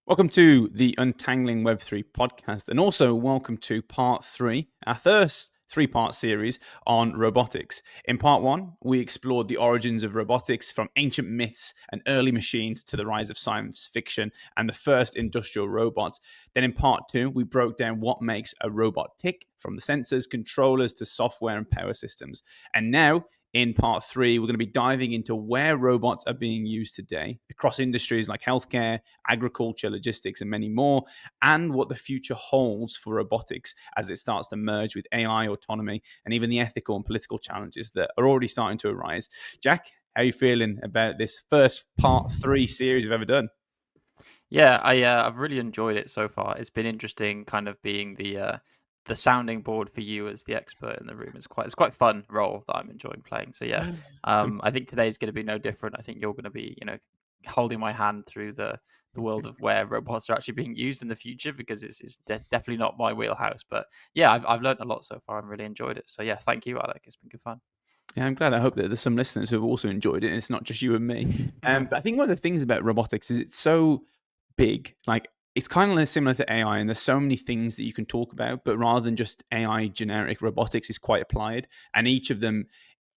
Welcome to the Untangling Web3 podcast, and also welcome to part three, our first three-part series on robotics. In part one, we explored the origins of robotics from ancient myths and early machines to the rise of science fiction and the first industrial robots. Then in part two, we broke down what makes a robot tick, from the sensors, controllers to software and power systems. And now, in part three, we're going to be diving into where robots are being used today across industries like healthcare, agriculture, logistics, and many more, and what the future holds for robotics as it starts to merge with AI, autonomy, and even the ethical and political challenges that are already starting to arise. Jack, how are you feeling about this first part three series we've ever done? Yeah, I've really enjoyed it so far. It's been interesting, kind of being the sounding board for you as the expert in the room. It's quite a fun role that I'm enjoying playing. So yeah, I think today's going to be no different. I think you're going to be, holding my hand through the world of where robots are actually being used in the future because it's definitely not my wheelhouse. But yeah, I've learned a lot so far and really enjoyed it. So yeah, thank you, Alec. It's been good fun. Yeah, I'm glad. I hope that there's some listeners who have also enjoyed it, and it's not just you and me. But I think one of the things about robotics is it's so big. Like, it's kind of similar to AI, and there's so many things that you can talk about. But rather than just AI generic, robotics is quite applied, and each of them,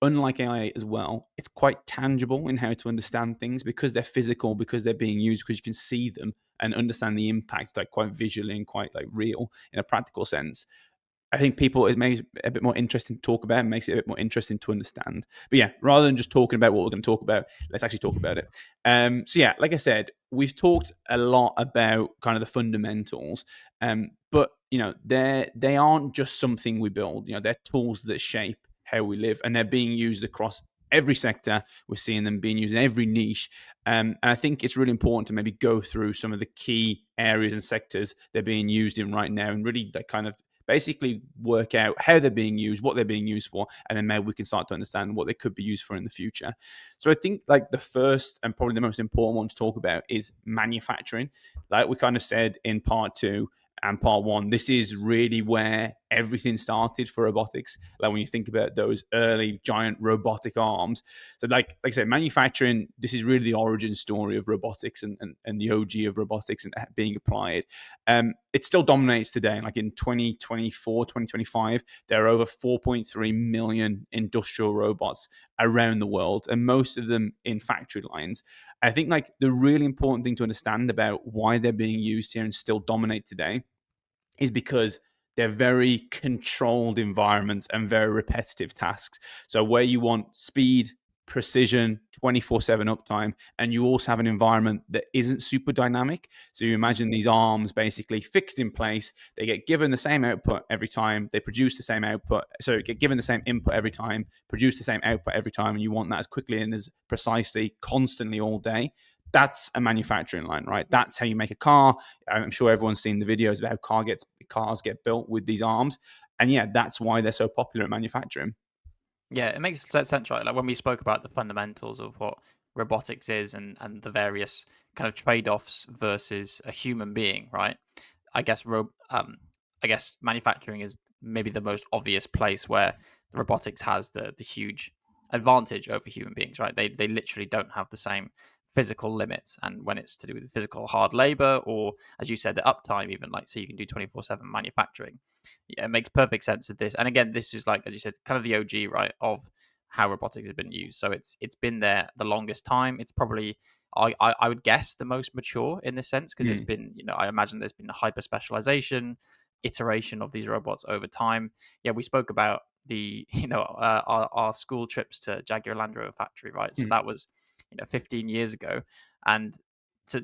unlike AI as well, it's quite tangible in how to understand things because they're physical, because they're being used, because you can see them and understand the impact, like quite visually and quite like real in a practical sense. I think people, it makes it a bit more interesting to talk about and makes it a bit more interesting to understand. But yeah, rather than just talking about what we're going to talk about, let's actually talk about it. So yeah, like I said, we've talked a lot about kind of the fundamentals, but they aren't just something we build. They're tools that shape how we live, and they're being used across every sector. We're seeing them being used in every niche, and I think it's really important to maybe go through some of the key areas and sectors they're being used in right now, and really like kind of basically work out how they're being used, what they're being used for, and then maybe we can start to understand what they could be used for in the future. So I think like the first and probably the most important one to talk about is manufacturing. Like we kind of said in part two and part one, this is really where everything started for robotics. Like when you think about those early giant robotic arms. So like I said, manufacturing, this is really the origin story of robotics and the OG of robotics and being applied. It still dominates today. Like in 2024, 2025, there are over 4.3 million industrial robots around the world, and most of them in factory lines. I think like the really important thing to understand about why they're being used here and still dominate today is because they're very controlled environments and very repetitive tasks. So where you want speed, precision, 24/7 uptime, and you also have an environment that isn't super dynamic. So you imagine these arms basically fixed in place. They get given the same output every time. They produce the same output. So get given the same input every time, produce the same output every time, and you want that as quickly and as precisely, constantly all day. That's a manufacturing line, right? That's how you make a car. I'm sure everyone's seen the videos of how cars get built with these arms, and yeah, that's why they're so popular at manufacturing. Yeah, it makes sense, right? Like when we spoke about the fundamentals of what robotics is and the various kind of trade-offs versus a human being, right? I guess I guess manufacturing is maybe the most obvious place where the robotics has the huge advantage over human beings, right? They literally don't have the same physical limits, and when it's to do with physical hard labor or, as you said, the uptime, even like so you can do 24/7 manufacturing. Yeah, it makes perfect sense of this. And again, this is like, as you said, kind of the OG, right, of how robotics has been used. So it's been there the longest time. It's probably I would guess the most mature in this sense because it's Mm. been, I imagine there's been a hyper specialization, iteration of these robots over time. Yeah, we spoke about the our school trips to Jaguar Land Rover factory, right? So Mm. that was 15 years ago, and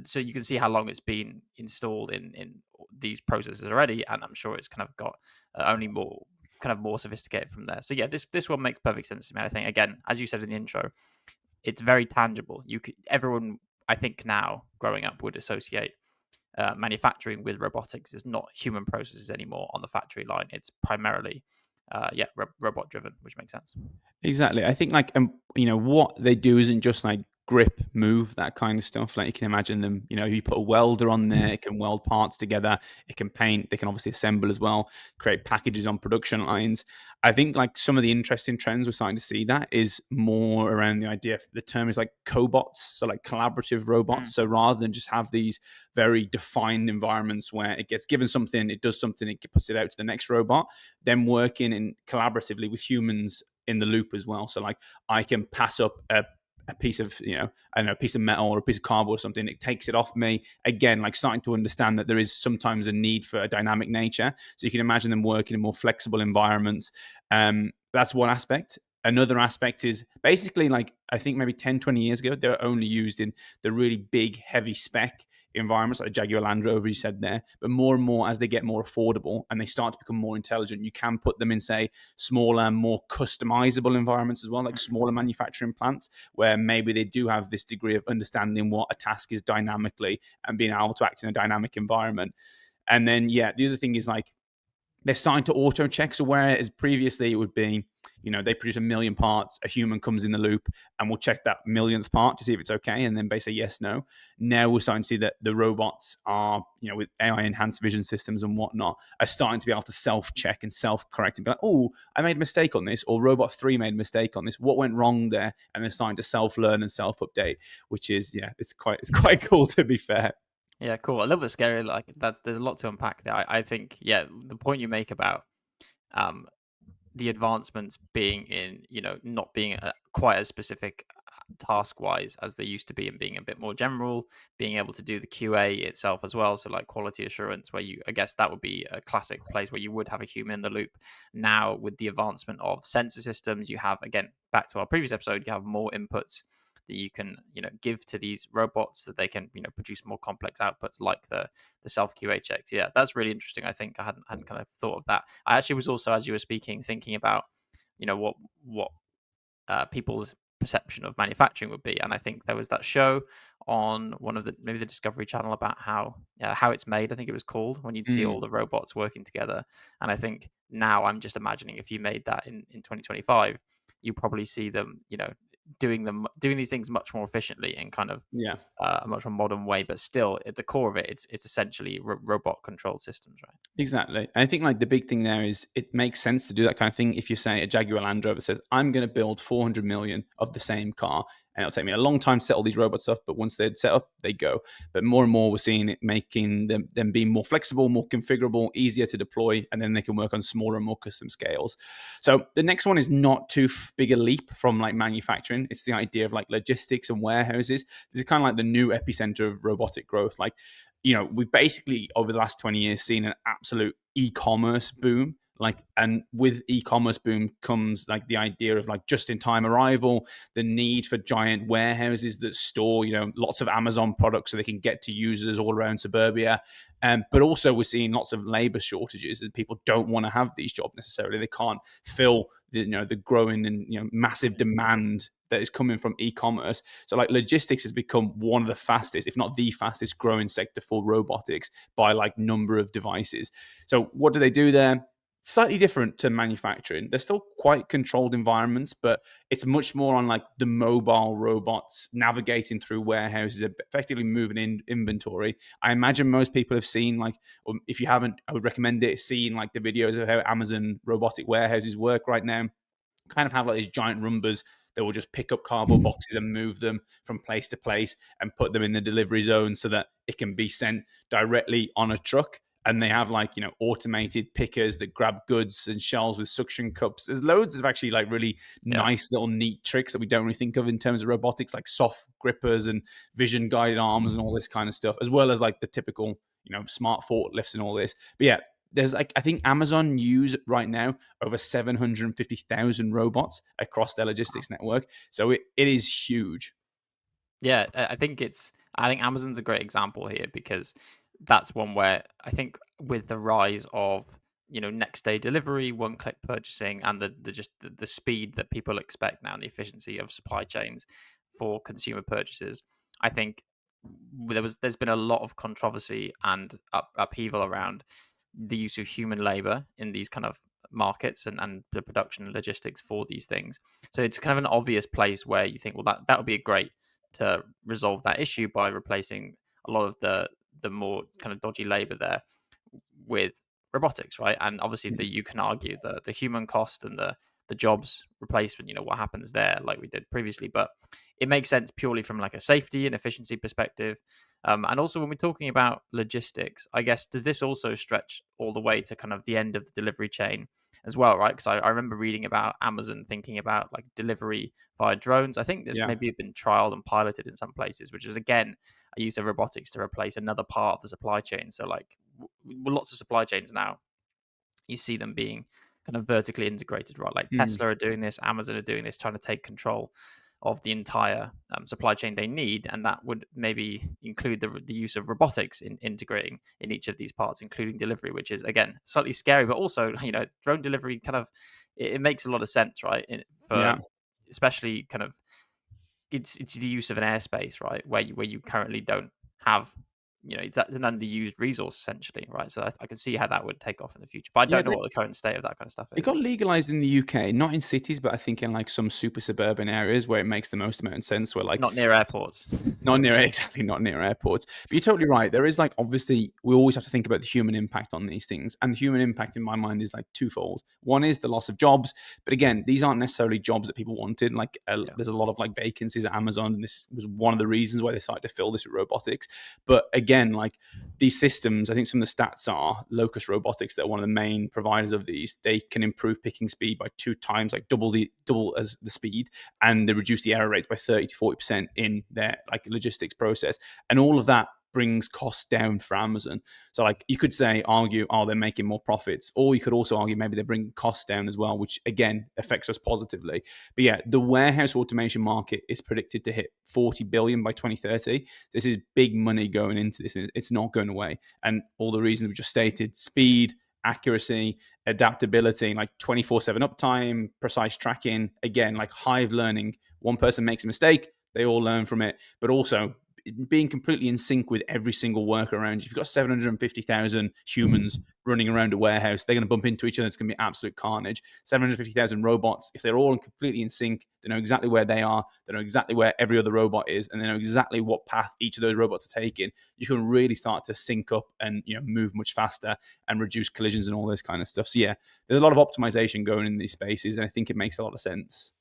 so you can see how long it's been installed in these processes already, and I'm sure it's kind of got only more sophisticated from there. So yeah, this one makes perfect sense to me. I think, again, as you said in the intro, it's very tangible. Everyone, I think, now growing up would associate manufacturing with robotics is not human processes anymore on the factory line. It's primarily robot driven, which makes sense. Exactly. I think like what they do isn't just like grip, move, that kind of stuff. Like you can imagine them, you put a welder on there, it can weld parts together, it can paint, they can obviously assemble as well, create packages on production lines. I think like some of the interesting trends we're starting to see that is more around the idea, the term is like cobots, so like collaborative robots. Mm. So rather than just have these very defined environments where it gets given something, it does something, it puts it out to the next robot, then working in collaboratively with humans in the loop as well. So like I can pass up a piece of, I don't know, a piece of metal or a piece of cardboard or something, it takes it off me. Again, like starting to understand that there is sometimes a need for a dynamic nature. So you can imagine them working in more flexible environments. That's one aspect. Another aspect is basically like, I think maybe 10, 20 years ago, they were only used in the really big, heavy spec environments like the Jaguar Land Rover you said there. But more and more as they get more affordable and they start to become more intelligent, you can put them in, say, smaller, more customizable environments as well, like smaller manufacturing plants where maybe they do have this degree of understanding what a task is dynamically and being able to act in a dynamic environment. And then, yeah, the other thing is like they're starting to auto check. So whereas previously it would be, they produce 1 million parts, a human comes in the loop and will check that millionth part to see if it's okay, and then basically yes, no. Now we're starting to see that the robots are, with AI enhanced vision systems and whatnot, are starting to be able to self-check and self-correct and be like, oh, I made a mistake on this, or Robot 3 made a mistake on this. What went wrong there? And they're starting to self-learn and self-update, which is, it's quite cool to be fair. Yeah, cool. A little bit scary. Like that's there's a lot to unpack there. I think, yeah, the point you make about um the advancements being in, not being quite as specific task wise as they used to be, and being a bit more general, being able to do the QA itself as well. So like quality assurance, where I guess that would be a classic place where you would have a human in the loop. Now with the advancement of sensor systems, you have, again, back to our previous episode, you have more inputs that you can, give to these robots, that they can, produce more complex outputs like the self QA checks. Yeah, that's really interesting. I think I hadn't kind of thought of that. I actually was also, as you were speaking, thinking about, what people's perception of manufacturing would be. And I think there was that show on one of the, maybe the Discovery Channel, about how it's made. I think it was called, when you'd see Mm, all the robots working together. And I think now I'm just imagining, if you made that in 2025, you probably see them, doing these things much more efficiently in kind of yeah. a much more modern way. But still, at the core of it, it's essentially robot controlled systems, right? Exactly. I think like the big thing there is it makes sense to do that kind of thing. If you say a Jaguar Land Rover says, I'm going to build 400 million of the same car, and it'll take me a long time to set all these robots up, but once they're set up, they go. But more and more we're seeing it making them being more flexible, more configurable, easier to deploy, and then they can work on smaller and more custom scales. So the next one is not too big a leap from like manufacturing. It's the idea of like logistics and warehouses. This is kind of like the new epicenter of robotic growth. Like, we've basically over the last 20 years seen an absolute e-commerce boom. Like, and with e-commerce boom comes like the idea of like just-in-time arrival, the need for giant warehouses that store, lots of Amazon products so they can get to users all around suburbia. But also we're seeing lots of labor shortages, and people don't want to have these jobs necessarily. They can't fill the growing and massive demand that is coming from e-commerce. So like logistics has become one of the fastest, if not the fastest growing sector for robotics by like number of devices. So what do they do there? Slightly different to manufacturing. They're still quite controlled environments, but it's much more on like the mobile robots navigating through warehouses, effectively moving in inventory. I imagine most people have seen like, or if you haven't, I would recommend it, seeing like the videos of how Amazon robotic warehouses work right now. Kind of have like these giant Roombas that will just pick up cardboard boxes and move them from place to place and put them in the delivery zone so that it can be sent directly on a truck. And they have like, automated pickers that grab goods and shelves with suction cups. There's loads of actually like really Yeah. nice little neat tricks that we don't really think of in terms of robotics, like soft grippers and vision guided arms and all this kind of stuff, as well as like the typical, smart forklifts and all this. But yeah, there's like, I think Amazon use right now over 750,000 robots across their logistics network. So it is huge. Yeah, I think Amazon's a great example here, because that's one where I think, with the rise of, next day delivery, one click purchasing, and the speed that people expect now, and the efficiency of supply chains for consumer purchases, I think there's been a lot of controversy and upheaval around the use of human labor in these kind of markets, and the production and logistics for these things. So it's kind of an obvious place where you think, well, that would be a great to resolve that issue by replacing a lot of the more kind of dodgy labor there with robotics, right? And obviously, you can argue the human cost and the jobs replacement. What happens there, like we did previously, but it makes sense purely from like a safety and efficiency perspective. And also, when we're talking about logistics, I guess does this also stretch all the way to kind of the end of the delivery chain as well, right? Because I remember reading about Amazon thinking about like delivery via drones. I think this Yeah. maybe been trialed and piloted in some places, which is again a use of robotics to replace another part of the supply chain. So like lots of supply chains now, you see them being kind of vertically integrated, right? Like Mm. Tesla are doing this, Amazon are doing this, trying to take control of the entire supply chain they need, and that would maybe include the use of robotics in integrating in each of these parts, including delivery, which is again slightly scary, but also drone delivery kind of it makes a lot of sense, right? For Yeah. especially kind of it's the use of an airspace, right, where you currently don't have, it's an underused resource essentially, right? So I can see how that would take off in the future, but I Yeah. don't know what the current state of that kind of stuff It is. got legalized in the UK, not in cities, but I think in like some super suburban areas where it makes the most amount of sense. Where like Not near airports. not near exactly not near airports. But you're totally right. There is like obviously we always have to think about the human impact on these things. And the human impact in my mind is like twofold. One is the loss of jobs, but again, these aren't necessarily jobs that people wanted. Like Yeah. there's a lot of like vacancies at Amazon, and this was one of the reasons why they started to fill this with robotics. But again, like these systems, I think some of the stats are Locus Robotics, they're one of the main providers of these. They can improve picking speed by 2 times, like double as the speed, and they reduce the error rates by 30 to 40% in their like logistics process. And all of that brings costs down for Amazon. So like you could argue, oh, they're making more profits, or you could also argue maybe they're bringing costs down as well, which again affects us positively. But yeah, the warehouse automation market is predicted to hit 40 billion by 2030. This is big money going into this. It's not going away. And all the reasons we just stated, speed, accuracy, adaptability, like 24/7 uptime, precise tracking, again, like hive learning. One person makes a mistake, they all learn from it, but also being completely in sync with every single worker around you. If you've got 750,000 humans running around a warehouse, they're going to bump into each other. It's going to be absolute carnage. 750,000 robots, if they're all completely in sync, they know exactly where they are, they know exactly where every other robot is, and they know exactly what path each of those robots are taking. You can really start to sync up and move much faster and reduce collisions and all this kind of stuff. So yeah, there's a lot of optimization going in these spaces, and I think it makes a lot of sense.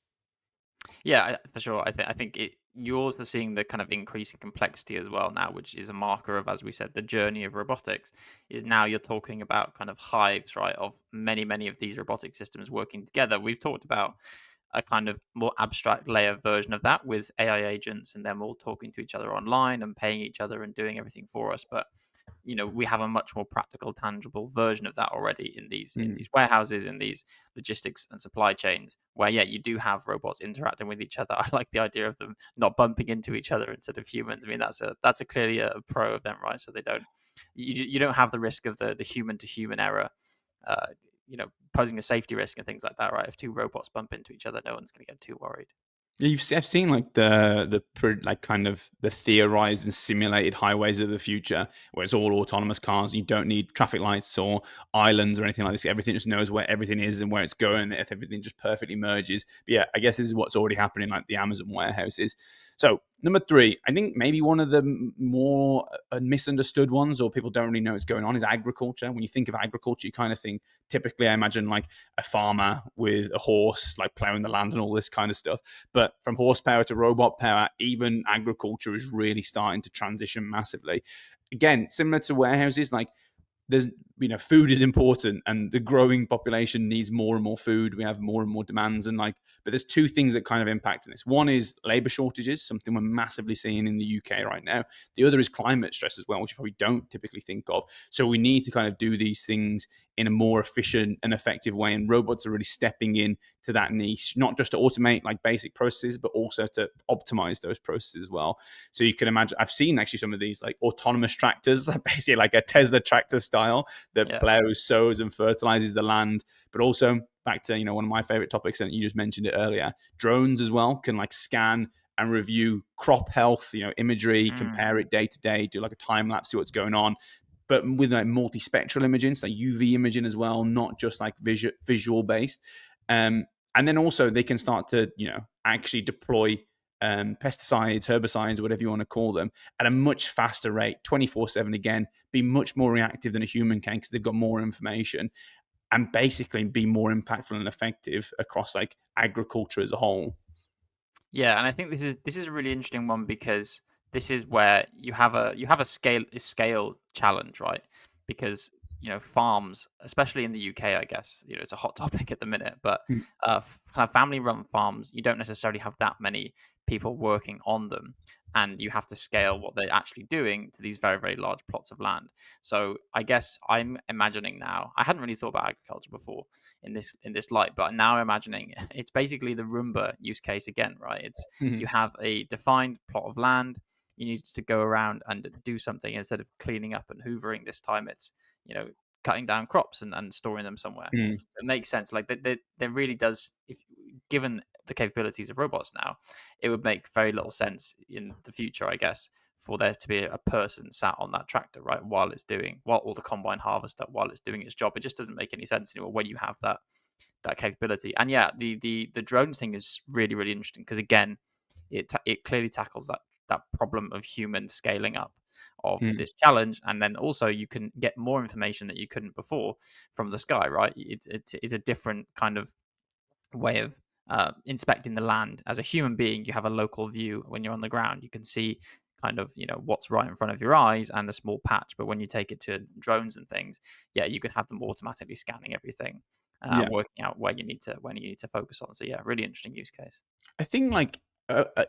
Yeah, for sure. I think you're also seeing the kind of increasing complexity as well now, which is a marker of, as we said, the journey of robotics. Is now you're talking about kind of hives, right, of many of these robotic systems working together. We've talked about a kind of more abstract layer version of that with AI agents and them all talking to each other online and paying each other and doing everything for us. But we have a much more practical, tangible version of that already in these warehouses, in these logistics and supply chains, where yeah, you do have robots interacting with each other. I like the idea of them not bumping into each other instead of humans. I mean, that's a clearly a pro of them, right? So they don't you don't have the risk of the human to human error, uh, posing a safety risk and things like that, right? If two robots bump into each other, no one's going to get too worried. Yeah, I've seen like like kind of the theorized and simulated highways of the future where it's all autonomous cars. You don't need traffic lights or islands or anything like this. Everything just knows where everything is and where it's going. If everything just perfectly merges. But yeah, I guess this is what's already happening like the Amazon warehouses. So number three, I think maybe one of the more misunderstood ones, or people don't really know what's going on, is agriculture. When you think of agriculture, you kind of think typically, I imagine like a farmer with a horse, like plowing the land and all this kind of stuff. But from horsepower to robot power, even agriculture is really starting to transition massively. Again, similar to warehouses, like there's food is important, and the growing population needs more and more food. We have more and more demands, and but there's two things that kind of impact in this. One is labor shortages, something we're massively seeing in the UK right now. The other is climate stress as well, which you probably don't typically think of. So we need to kind of do these things in a more efficient and effective way, and robots are really stepping in to that niche, not just to automate like basic processes, but also to optimize those processes as well. So you can imagine, I've seen actually some of these like autonomous tractors, basically like a Tesla tractor style, that Yeah. plows, sows, and fertilizes the land. But also back to one of my favorite topics, and you just mentioned it earlier, drones as well can like scan and review crop health, imagery, Mm. compare it day to day, do like a time lapse, see what's going on. But with like multispectral imaging, so like UV imaging as well, not just like visual based. And then also they can start to actually deploy pesticides, herbicides, whatever you want to call them, at a much faster rate, 24/7 again, be much more reactive than a human can because they've got more information, and basically be more impactful and effective across like agriculture as a whole. Yeah, and I think this is a really interesting one because this is where you have a scale challenge, right? Because farms, especially in the UK, I guess it's a hot topic at the minute, but Mm. kind of family-run farms, you don't necessarily have that many people working on them, and you have to scale what they're actually doing to these very very large plots of land. So I guess I'm imagining now. I hadn't really thought about agriculture before in this light, but now I'm imagining it's basically the Roomba use case again, right? It's you Mhm. have a defined plot of land. You need to go around and do something instead of cleaning up and hoovering. This time, it's cutting down crops and storing them somewhere. Mm. It makes sense. Like there really does. If given the capabilities of robots now, it would make very little sense in the future, I guess, for there to be a person sat on that tractor, right, while all the combine harvester while it's doing its job. It just doesn't make any sense anymore when you have that capability. And yeah, the drones thing is really really interesting because again, it clearly tackles that problem of human scaling up of Mm. this challenge, and then also you can get more information that you couldn't before from the sky, right? It's a different kind of way of inspecting the land. As a human being, you have a local view when you're on the ground. You can see kind of what's right in front of your eyes and a small patch. But when you take it to drones and things, yeah, you can have them automatically scanning everything Yeah. and working out where you need to focus on. So yeah, really interesting use case. I think like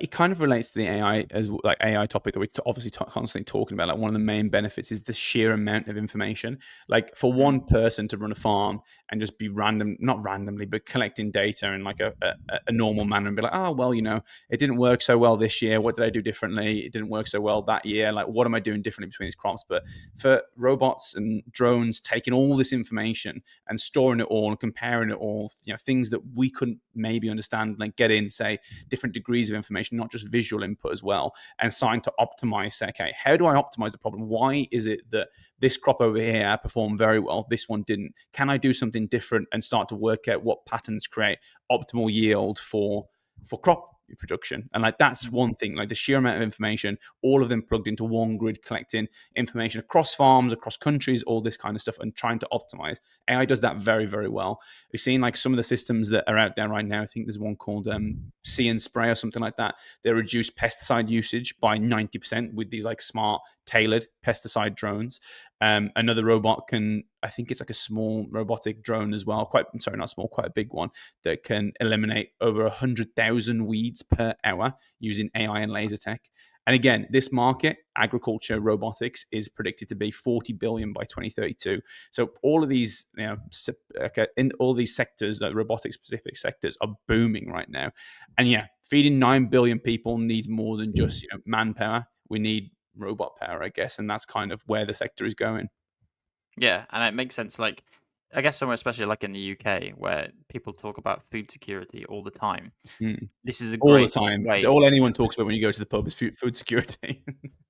it kind of relates to the AI as like AI topic that we're obviously constantly talking about. Like one of the main benefits is the sheer amount of information. Like for Mm. one person to run a farm and just be random, not randomly, but collecting data in like a normal manner and be like, oh well, it didn't work so well this year. What did I do differently? It didn't work so well that year. Like what am I doing differently between these crops? But for robots and drones taking all this information and storing it all and comparing it all, things that we couldn't maybe understand, like get in, say, different degrees of information, not just visual input as well, and starting to optimize, say, okay, how do I optimize the problem? Why is it that this crop over here performed very well, this one didn't? Can I do something different and start to work out what patterns create optimal yield for crop production? And like that's Mhm. one thing, like the sheer amount of information, all of them plugged into one grid, collecting information across farms, across countries, all this kind of stuff, and trying to optimize. AI does that very, very well. We've seen like some of the systems that are out there right now. I think there's one called See and Spray or something like that. They reduce pesticide usage by 90% with these like smart tailored pesticide drones. Another robot can, I think it's like a small robotic drone as well, quite, sorry, not small, quite a big one, that can eliminate over 100,000 weeds per hour using AI and laser tech. And again, this market, agriculture, robotics, is predicted to be 40 billion by 2032. So all of these, in all these sectors, like robotic specific sectors, are booming right now. And yeah, feeding 9 billion people needs more than just manpower. We need robot power, I guess, and that's kind of where the sector is going. Yeah, and it makes sense. Like, I guess somewhere, especially like in the UK, where people talk about food security all the time. Mm. This is a All the great time. It's way. all anyone talks about when you go to the pub is food security.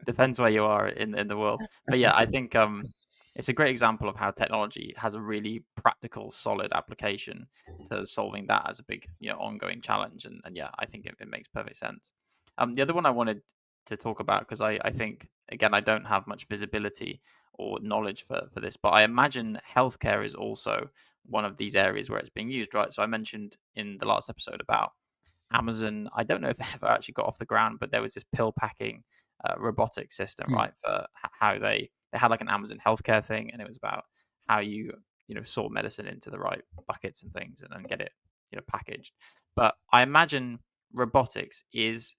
Depends where you are in the world. But yeah, I think it's a great example of how technology has a really practical, solid application to solving that as a big, ongoing challenge. And yeah, I think it makes perfect sense. The other one I wanted to talk about because I think again I don't have much visibility or knowledge for this, but I imagine healthcare is also one of these areas where it's being used, right? So I mentioned in the last episode about Amazon. I don't know if they ever actually got off the ground, but there was this pill packing robotic system, Mm. right? For how they had like an Amazon healthcare thing, and it was about how you sort medicine into the right buckets and things, and then get it packaged. But I imagine robotics is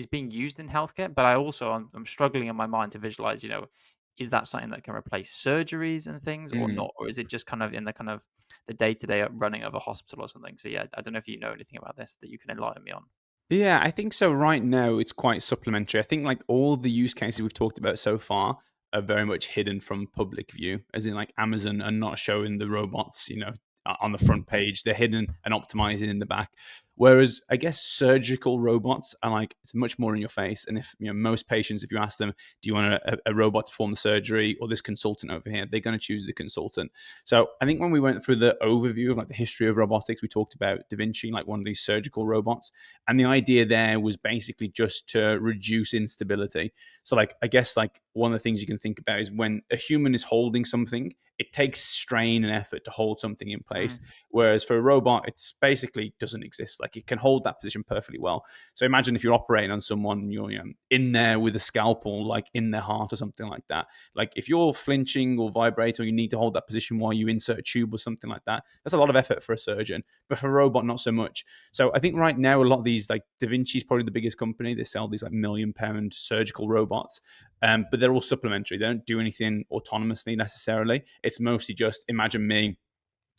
being used in healthcare, but I'm struggling in my mind to visualize, is that something that can replace surgeries and things or Mm. not? Or is it just kind of in the kind of the day-to-day running of a hospital or something? So yeah, I don't know if you know anything about this that you can enlighten me on. Yeah, I think so. Right now, it's quite supplementary. I think like all the use cases we've talked about so far are very much hidden from public view, as in like Amazon are not showing the robots, on the front page. They're hidden and optimizing in the back. Whereas I guess surgical robots are like, it's much more in your face. And if most patients, if you ask them, do you want a robot to perform the surgery or this consultant over here, they're going to choose the consultant. So I think when we went through the overview of like the history of robotics, we talked about Da Vinci, like one of these surgical robots, and the idea there was basically just to reduce instability. So like I guess like one of the things you can think about is when a human is holding something, it takes strain and effort to hold something in place. Whereas for a robot, it's basically doesn't exist. Like it can hold that position perfectly well. So imagine if you're operating on someone, you're in there with a scalpel, like in their heart or something like that. Like if you're flinching or vibrating, or you need to hold that position while you insert a tube or something like that, that's a lot of effort for a surgeon. But for a robot, not so much. So I think right now a lot of these, like Da Vinci is probably the biggest company. They sell these like £1 million surgical robots. But they're all supplementary. They don't do anything autonomously necessarily. It's mostly just imagine me.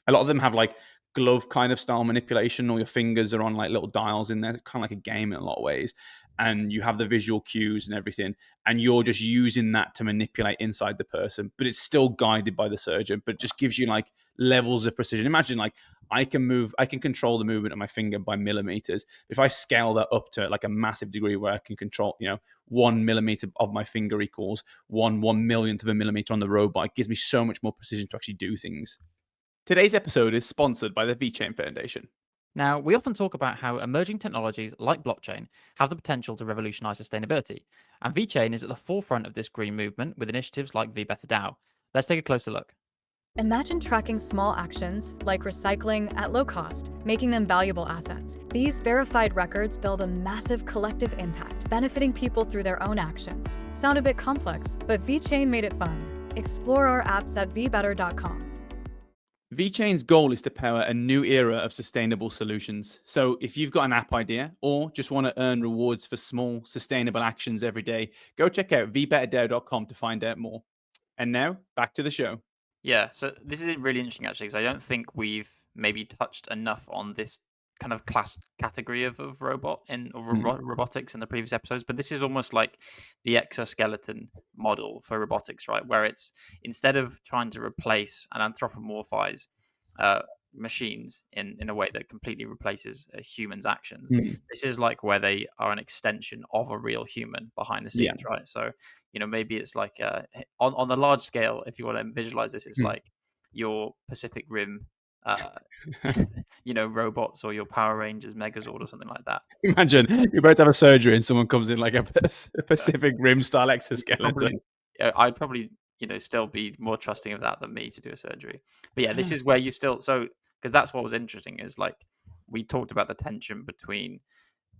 A lot of them have like glove kind of style manipulation, or your fingers are on like little dials in there. It's kind of like a game in a lot of ways. And you have the visual cues and everything, and you're just using that to manipulate inside the person, but it's still guided by the surgeon, but it just gives you like levels of precision. Imagine like I can control the movement of my finger by millimeters. If I scale that up to like a massive degree where I can control, 1 millimeter of my finger equals one millionth of a millimeter on the robot, it gives me so much more precision to actually do things. Today's episode is sponsored by the VChain Foundation. Now, we often talk about how emerging technologies like blockchain have the potential to revolutionize sustainability, and VChain is at the forefront of this green movement with initiatives like VBetterDAO. Let's take a closer look. Imagine tracking small actions like recycling at low cost, making them valuable assets. These verified records build a massive collective impact, benefiting people through their own actions. Sound a bit complex, but VChain made it fun. Explore our apps at vbetter.com. VChain's goal is to power a new era of sustainable solutions. So if you've got an app idea or just want to earn rewards for small, sustainable actions every day, go check out vbetterdao.com to find out more. And now, back to the show. Yeah, so this is really interesting actually, because I don't think we've maybe touched enough on this kind of class category of robot in or robotics in the previous episodes. But this is almost like the exoskeleton model for robotics, right? Where it's instead of trying to replace and anthropomorphize machines in a way that completely replaces a human's actions. This is like where they are an extension of a real human behind the scenes, right? So maybe it's like on the large scale, if you want to visualize this, it's like your Pacific Rim robots, or your Power Rangers Megazord or something like that. Imagine you're about to have a surgery and someone comes in like a Pacific Rim style exoskeleton. I'd probably still be more trusting of that than me to do a surgery. But yeah, this is where you still, so because that's what was interesting, is like we talked about the tension between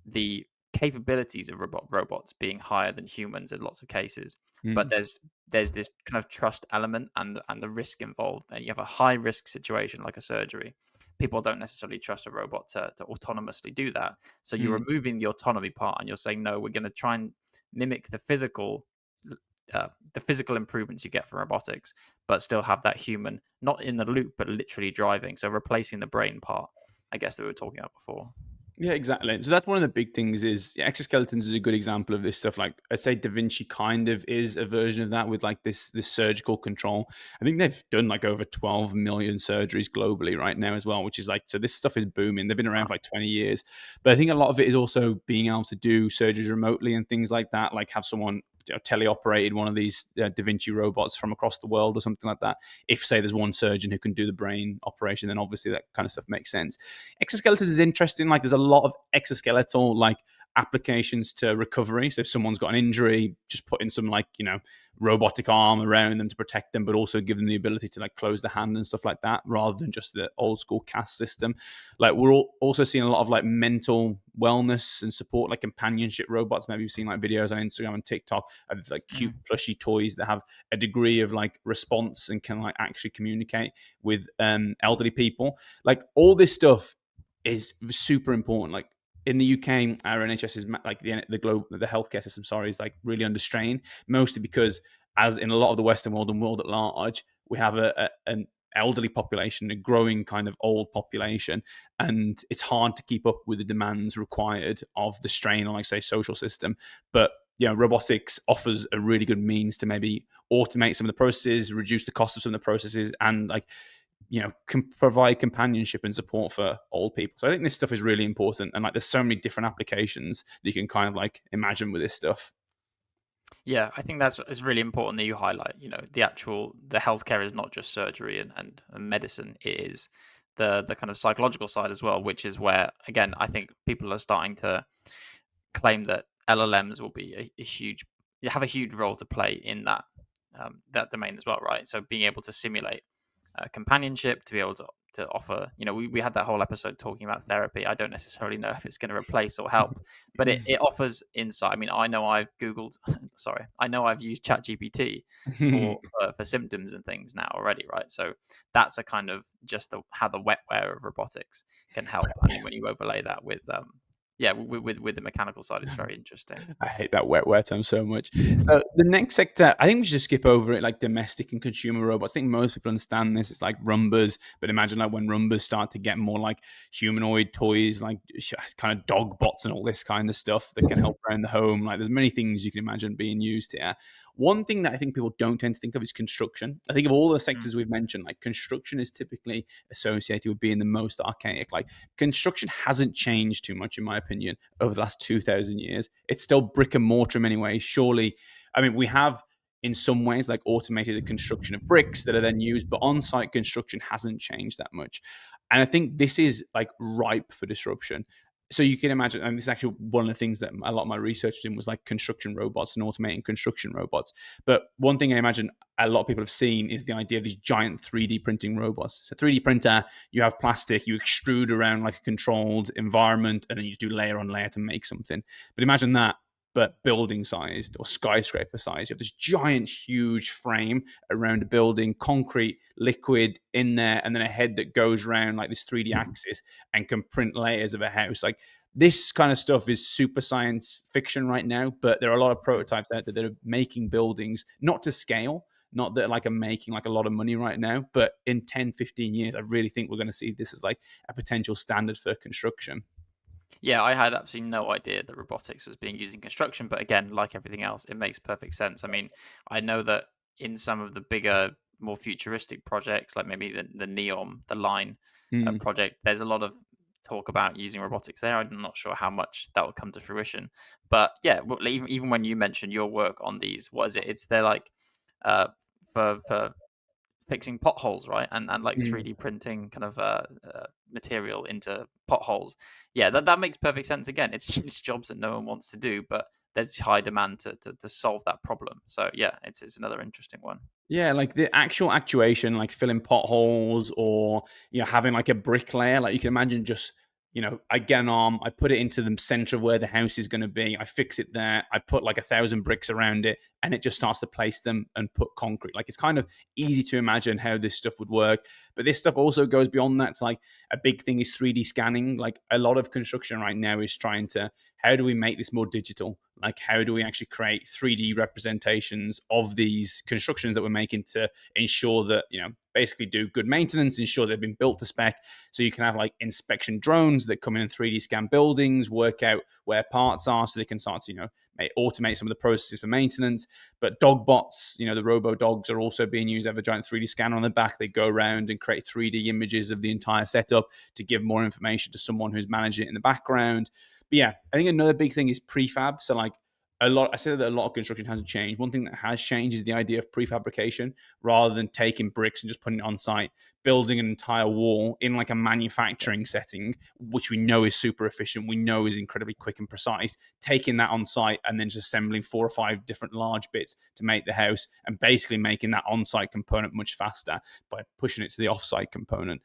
the capabilities of robots being higher than humans in lots of cases, but there's this kind of trust element and the risk involved. And you have a high risk situation like a surgery. People don't necessarily trust a robot to autonomously do that. So you're removing the autonomy part, and you're saying, no, we're going to try and mimic the physical improvements you get from robotics, but still have that human not in the loop but literally driving. So replacing the brain part, I guess, that we were talking about before. Yeah, exactly. So that's one of the big things is exoskeletons is a good example of this stuff. Like I'd say Da Vinci kind of is a version of that with like this surgical control. I think they've done like over 12 million surgeries globally right now as well, which is like, so this stuff is booming. They've been around for like 20 years. But I think a lot of it is also being able to do surgeries remotely and things like that, like have someone teleoperated one of these Da Vinci robots from across the world or something like that. If say there's one surgeon who can do the brain operation, then obviously that kind of stuff makes sense. Exoskeletons is interesting. Like there's a lot of exoskeletal like applications to recovery. So if someone's got an injury, just putting some like robotic arm around them to protect them, but also give them the ability to like close the hand and stuff like that, rather than just the old school cast system. Like we're also seeing a lot of like mental wellness and support, like companionship robots. Maybe you've seen like videos on Instagram and TikTok of like cute plushy toys that have a degree of like response and can like actually communicate with elderly people. Like all this stuff is super important. Like in the UK, our NHS is like the healthcare system, is like really under strain, mostly because, as in a lot of the Western world and world at large, we have an elderly population, a growing kind of old population, and it's hard to keep up with the demands required of the strain on, like, say, social system. But robotics offers a really good means to maybe automate some of the processes, reduce the cost of some of the processes, and like can provide companionship and support for old people. So I think this stuff is really important, and like there's so many different applications that you can kind of like imagine with this stuff. Yeah, I think it's really important that you highlight, the healthcare is not just surgery and medicine. It is the kind of psychological side as well, which is where, again, I think people are starting to claim that LLMs will be a huge, have a huge role to play in that domain as well, right? So being able to simulate companionship, to be able to offer, we had that whole episode talking about therapy. I don't necessarily know if it's going to replace or help, but it offers insight. I mean, I know I've Googled, sorry, I know I've used ChatGPT for symptoms and things now already, right? So that's a kind of just how the wetware of robotics can help. And then when you overlay that with with the mechanical side, it's very interesting. I hate that wetware term so much. So the next sector, I think we should just skip over it, like domestic and consumer robots. I think most people understand this. It's like Rumbas, but imagine like when Rumbas start to get more like humanoid toys, like kind of dog bots and all this kind of stuff that can help around the home. Like there's many things you can imagine being used here. One thing that I think people don't tend to think of is construction. I think of all the sectors we've mentioned, like construction is typically associated with being the most archaic. Like construction hasn't changed too much, in my opinion, over the last 2,000 years. It's still brick and mortar in many ways. Surely, I mean, we have in some ways like automated the construction of bricks that are then used, but on-site construction hasn't changed that much. And I think this is like ripe for disruption. So you can imagine, and this is actually one of the things that a lot of my research in was like construction robots and automating construction robots. But one thing I imagine a lot of people have seen is the idea of these giant 3D printing robots. So 3D printer, you have plastic, you extrude around like a controlled environment, and then you just do layer on layer to make something. But imagine that, but building sized or skyscraper size. You have this giant, huge frame around a building, concrete, liquid in there, and then a head that goes around like this 3D axis and can print layers of a house. Like this kind of stuff is super science fiction right now, but there are a lot of prototypes out there that are making buildings, not to scale, not that like are making like a lot of money right now, but in 10, 15 years, I really think we're going to see this as like a potential standard for construction. Yeah, I had absolutely no idea that robotics was being used in construction, but again, like everything else, it makes perfect sense. I mean, I know that in some of the bigger, more futuristic projects, like maybe the NEOM, the Line project, there's a lot of talk about using robotics there. I'm not sure how much that will come to fruition, but yeah, even when you mentioned your work on these, what is it? They're like for fixing potholes, right? And like 3D printing kind of material into potholes. Yeah, that makes perfect sense. Again, it's jobs that no one wants to do, but there's high demand to solve that problem. So yeah, it's another interesting one. Yeah, like the actual actuation, like filling potholes or having like a bricklayer. Like you can imagine just I get an arm, I put it into the center of where the house is going to be. I fix it there. I put like 1,000 bricks around it, and it just starts to place them and put concrete. Like it's kind of easy to imagine how this stuff would work. But this stuff also goes beyond that. To like a big thing is 3D scanning. Like a lot of construction right now is trying to, how do we make this more digital? Like how do we actually create 3D representations of these constructions that we're making to ensure that basically do good maintenance, ensure they've been built to spec. So you can have like inspection drones that come in and 3D scan buildings, work out where parts are, so they can start to automate some of the processes for maintenance. But dog bots, the robo dogs are also being used. They have a giant 3D scanner on the back. They go around and create 3D images of the entire setup to give more information to someone who's managing it in the background. But yeah, I think another big thing is prefab. So like I said that a lot of construction hasn't changed. One thing that has changed is the idea of prefabrication, rather than taking bricks and just putting it on site, building an entire wall in like a manufacturing setting, which we know is super efficient, we know is incredibly quick and precise, taking that on site and then just assembling 4 or 5 different large bits to make the house, and basically making that on-site component much faster by pushing it to the off-site component.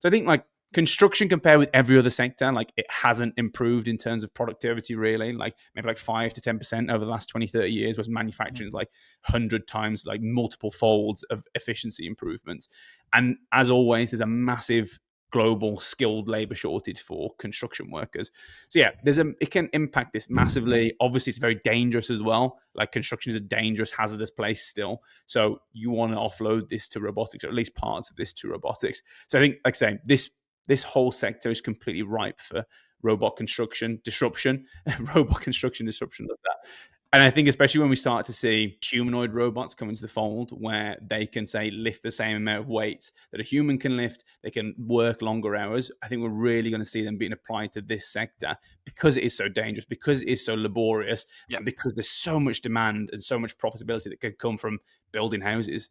So I think like construction compared with every other sector, like it hasn't improved in terms of productivity really, like maybe like 5 to 10% over the last 20, 30 years, whereas manufacturing is like 100 times, like multiple folds of efficiency improvements. And as always, there's a massive global skilled labor shortage for construction workers. So yeah, it can impact this massively. Obviously, it's very dangerous as well. Like construction is a dangerous, hazardous place still. So you want to offload this to robotics, or at least parts of this to robotics. So I think, like I say, this whole sector is completely ripe for robot construction disruption. Robot construction disruption, love that. And I think especially when we start to see humanoid robots come into the fold where they can, say, lift the same amount of weights that a human can lift, they can work longer hours, I think we're really going to see them being applied to this sector because it is so dangerous, because it is so laborious, Yeah. and because there's so much demand and so much profitability that could come from building houses.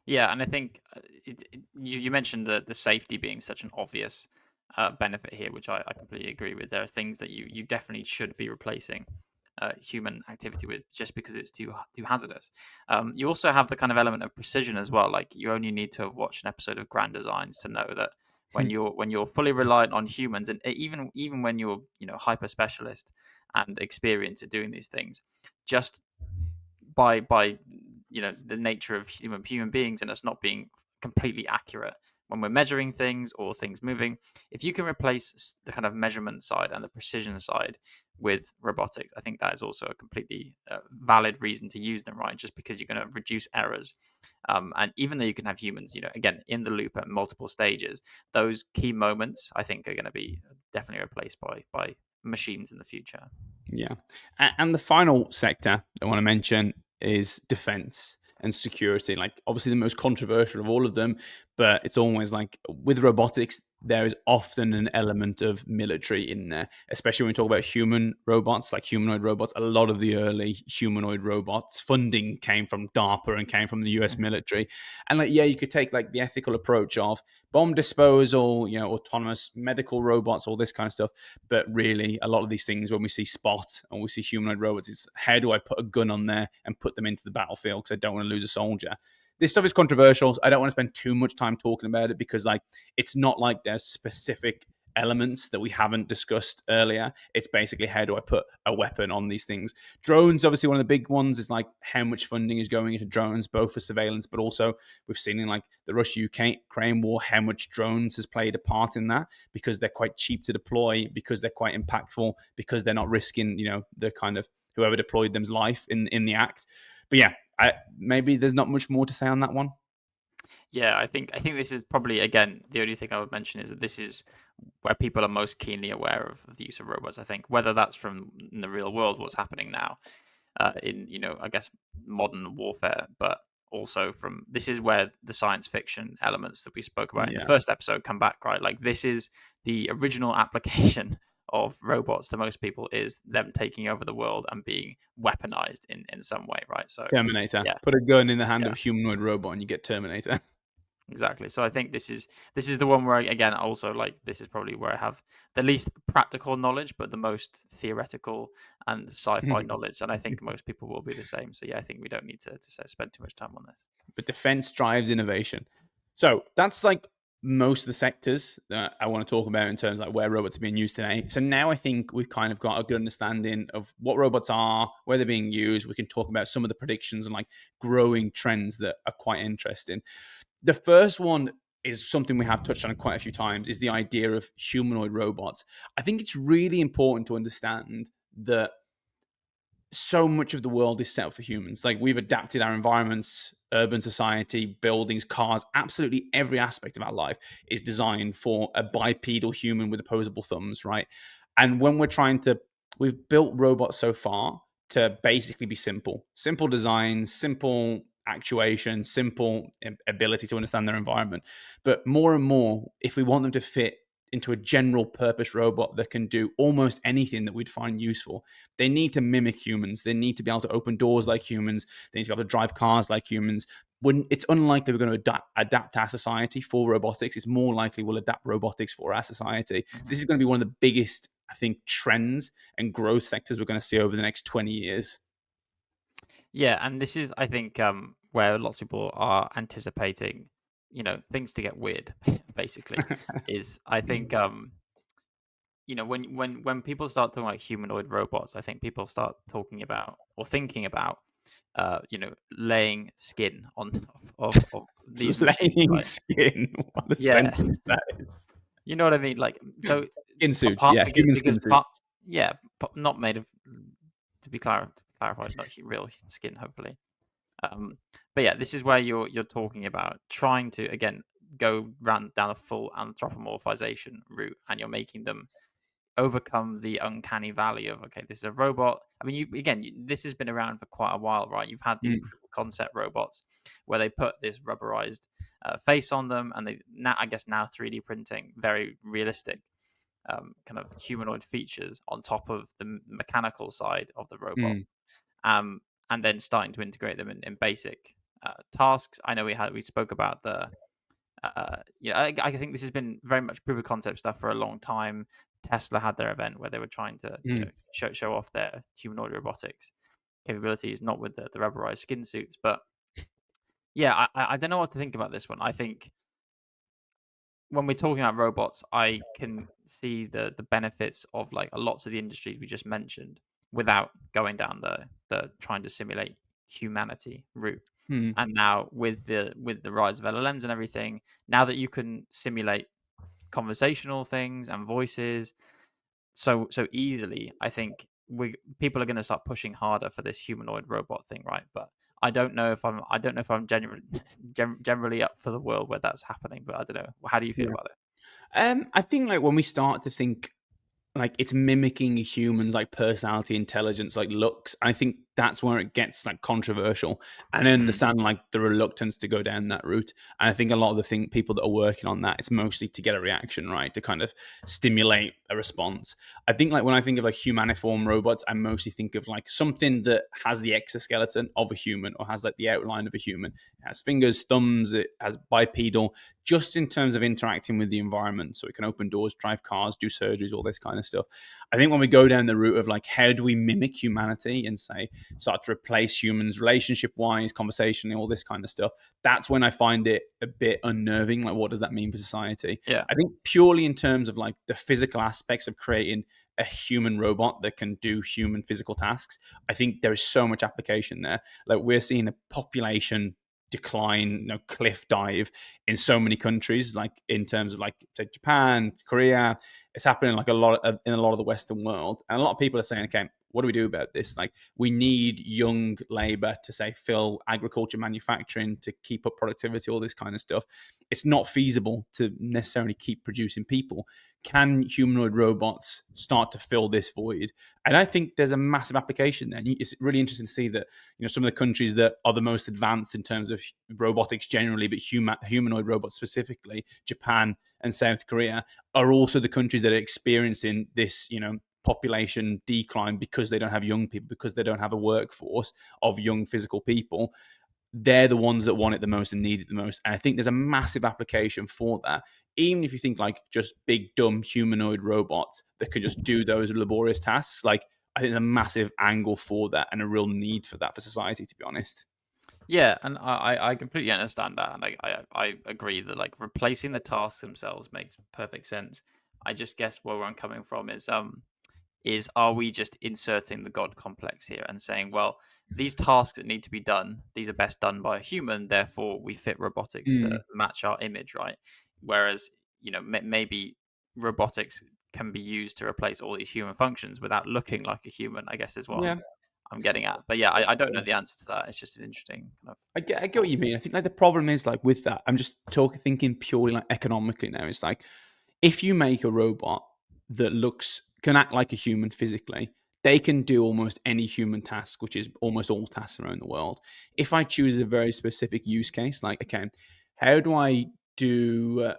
Yeah, and I think you mentioned the safety being such an obvious benefit here, which I completely agree with. There are things that you definitely should be replacing human activity with just because it's too hazardous. You also have the kind of element of precision as well. Like you only need to have watched an episode of Grand Designs to know that when you're fully reliant on humans, and even when you're hyper specialist and experienced at doing these things, just by the nature of human beings and us not being completely accurate when we're measuring things or things moving, if you can replace the kind of measurement side and the precision side with robotics, I think that is also a completely valid reason to use them, right? Just because you're going to reduce errors, and even though you can have humans again in the loop at multiple stages, those key moments I think are going to be definitely replaced by machines in the future. Yeah. And the final sector I want to mention is defense and security. Like, obviously, the most controversial of all of them, but it's always like with robotics, there is often an element of military in there, especially when we talk about human robots, like humanoid robots. A lot of the early humanoid robots funding came from DARPA and came from the US military. And like, yeah, you could take like the ethical approach of bomb disposal, autonomous medical robots, all this kind of stuff. But really, a lot of these things, when we see Spot and we see humanoid robots, it's how do I put a gun on there and put them into the battlefield because I don't want to lose a soldier. This stuff is controversial. I don't want to spend too much time talking about it because it's not like there's specific elements that we haven't discussed earlier. It's basically how do I put a weapon on these things. Drones, obviously, one of the big ones is like how much funding is going into drones, both for surveillance, but also we've seen in like the Russia-Ukraine war how much drones has played a part in that because they're quite cheap to deploy, because they're quite impactful, because they're not risking the kind of whoever deployed them's life in the act. But yeah, maybe there's not much more to say on that one. Yeah, I think this is probably again the only thing I would mention is that this is where people are most keenly aware of the use of robots. I think whether that's from in the real world, what's happening now, in I guess modern warfare, but also from this is where the science fiction elements that we spoke about in the first episode come back, right? Like this is the original application of robots to most people is them taking over the world and being weaponized in some way, right? So Terminator. yeah, Put a gun in the hand yeah. of a humanoid robot and you get Terminator. Exactly. So I think this is the one where again also like this is probably where I have the least practical knowledge, but the most theoretical and sci-fi knowledge, and I think most people will be the same. So yeah, I think we don't need to spend too much time on this. But defense drives innovation. So that's like most of the sectors that I want to talk about in terms of like where robots are being used today. So now I think we've kind of got a good understanding of what robots are, where they're being used. We can talk about some of the predictions and like growing trends that are quite interesting. The first one is something we have touched on quite a few times, is the idea of humanoid robots. I think it's really important to understand that so much of the world is set up for humans. Like we've adapted our environments, urban society, buildings, cars, absolutely every aspect of our life is designed for a bipedal human with opposable thumbs, right? And when we've built robots so far to basically be simple designs, simple actuation, simple ability to understand their environment. But more and more, if we want them to fit into a general purpose robot that can do almost anything that we'd find useful, they need to mimic humans. They need to be able to open doors like humans. They need to be able to drive cars like humans. It's unlikely we're going to adapt our society for robotics. It's more likely we'll adapt robotics for our society. So this is going to be one of the biggest, I think, trends and growth sectors we're going to see over the next 20 years. Yeah, and this is, I think, where lots of people are anticipating, things to get weird. Basically, is I think, when people start talking about humanoid robots, I think people start talking about or thinking about, laying skin on top of these machines, Laying right? skin. What a Yeah, sentence that is. you know what I mean. Like, so Skin suits, part yeah, because human skin suits. yeah, not made of, to be clarified, not real skin, hopefully. But yeah, this is where you're talking about trying to again go down a full anthropomorphization route, and you're making them overcome the uncanny valley of, okay, this is a robot. I mean, this has been around for quite a while, right? You've had these Mm, proof of concept robots where they put this rubberized face on them, and they now, I guess, now 3D printing very realistic kind of humanoid features on top of the mechanical side of the robot, mm, um, and then starting to integrate them in basic tasks. I know we spoke about the I think this has been very much proof of concept stuff for a long time. Tesla had their event where they were trying to mm. show off their humanoid robotics capabilities, not with the rubberized skin suits, but yeah, I don't know what to think about this one. I think when we're talking about robots, I can see the benefits of like lots of the industries we just mentioned without going down the trying to simulate humanity route. Mm. And now with the rise of LLMs and everything, now that you can simulate conversational things and voices so easily, I think we people are going to start pushing harder for this humanoid robot thing, right? But I don't know if I'm generally up for the world where that's happening. But I don't know. How do you feel Yeah. about it? I think like when we start to think like it's mimicking humans like personality, intelligence, like looks, I think that's where it gets like controversial. And I Mm, understand like the reluctance to go down that route. And I think a lot of the people that are working on that, it's mostly to get a reaction, right, to kind of stimulate a response. I think like when I think of like humaniform robots, I mostly think of like something that has the exoskeleton of a human or has like the outline of a human. It has fingers, thumbs, it has bipedal, just in terms of interacting with the environment. So it can open doors, drive cars, do surgeries, all this kind of stuff. I think when we go down the route of like, how do we mimic humanity and say, start to replace humans relationship wise, conversationally, all this kind of stuff, that's when I find it a bit unnerving. Like, what does that mean for society? yeah, I think purely in terms of like the physical aspects of creating a human robot that can do human physical tasks, I think there is so much application there. Like, we're seeing a population decline, cliff dive in so many countries, like in terms of like say Japan, Korea. It's happening like in a lot of the Western world, and a lot of people are saying, okay, what do we do about this? Like, we need young labor to say fill agriculture, manufacturing, to keep up productivity, all this kind of stuff. It's not feasible to necessarily keep producing people. Can humanoid robots start to fill this void? And I think there's a massive application there. And it's really interesting to see that some of the countries that are the most advanced in terms of robotics generally, but humanoid robots specifically, Japan and South Korea, are also the countries that are experiencing this, population decline because they don't have young people, because they don't have a workforce of young physical people. They're the ones that want it the most and need it the most. And I think there's a massive application for that. Even if you think like just big, dumb humanoid robots that can just do those laborious tasks, like I think there's a massive angle for that and a real need for that for society, to be honest. yeah, and I completely understand that, and I agree that like replacing the tasks themselves makes perfect sense. I just guess where I'm coming from is are we just inserting the god complex here and saying, well, these tasks that need to be done, these are best done by a human, therefore we fit robotics to Mm, match our image, right? Whereas, maybe robotics can be used to replace all these human functions without looking like a human, I guess is what yeah. I'm getting at. But yeah, I don't know the answer to that. It's just an interesting kind of I get what thought. you mean. I think like the problem is like with that, I'm just thinking purely like economically now. It's like if you make a robot that can act like a human physically, they can do almost any human task, which is almost all tasks around the world. If I choose a very specific use case, like okay, how do I do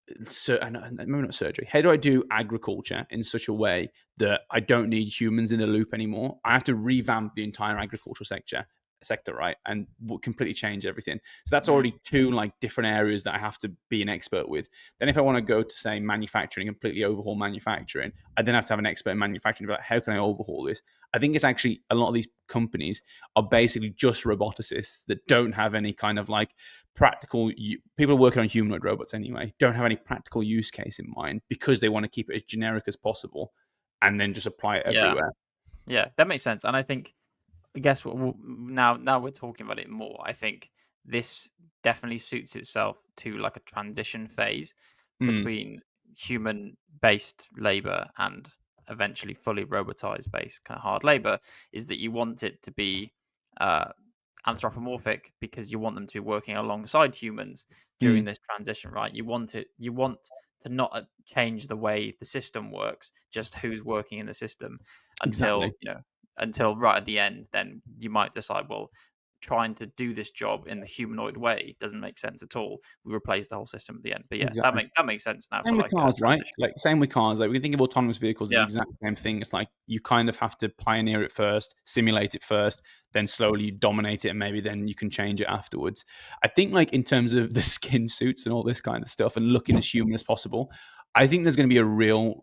maybe not surgery. How do I do agriculture in such a way that I don't need humans in the loop anymore? I have to revamp the entire agricultural sector, right, and completely change everything. So that's Mm. already two like different areas that I have to be an expert with. Then if I want to go to say manufacturing, completely overhaul manufacturing, I then have to have an expert in manufacturing. But how can I overhaul this? I think it's actually a lot of these companies are basically just roboticists that don't have any kind of like practical people working on humanoid robots anyway don't have any practical use case in mind because they want to keep it as generic as possible and then just apply it Yeah, everywhere. yeah, that makes sense. And I guess now we're talking about it more. I think this definitely suits itself to like a transition phase Mm, between human based labor and eventually fully robotized based kind of hard labor. Is that you want it to be uh, anthropomorphic because you want them to be working alongside humans during Mm, this transition, right? You want to not change the way the system works, just who's working in the system until, exactly. until right at the end. Then you might decide, well, trying to do this job in the humanoid way doesn't make sense at all. We replace the whole system at the end. But yeah, Exactly. that makes sense now for Same with like a cars, right? transition. Like same with cars. Like we can think of autonomous vehicles as the Yeah. exact same thing. It's like you kind of have to pioneer it first, simulate it first, then slowly dominate it, and maybe then you can change it afterwards. I think like in terms of the skin suits and all this kind of stuff and looking as human as possible, I think there's going to be a real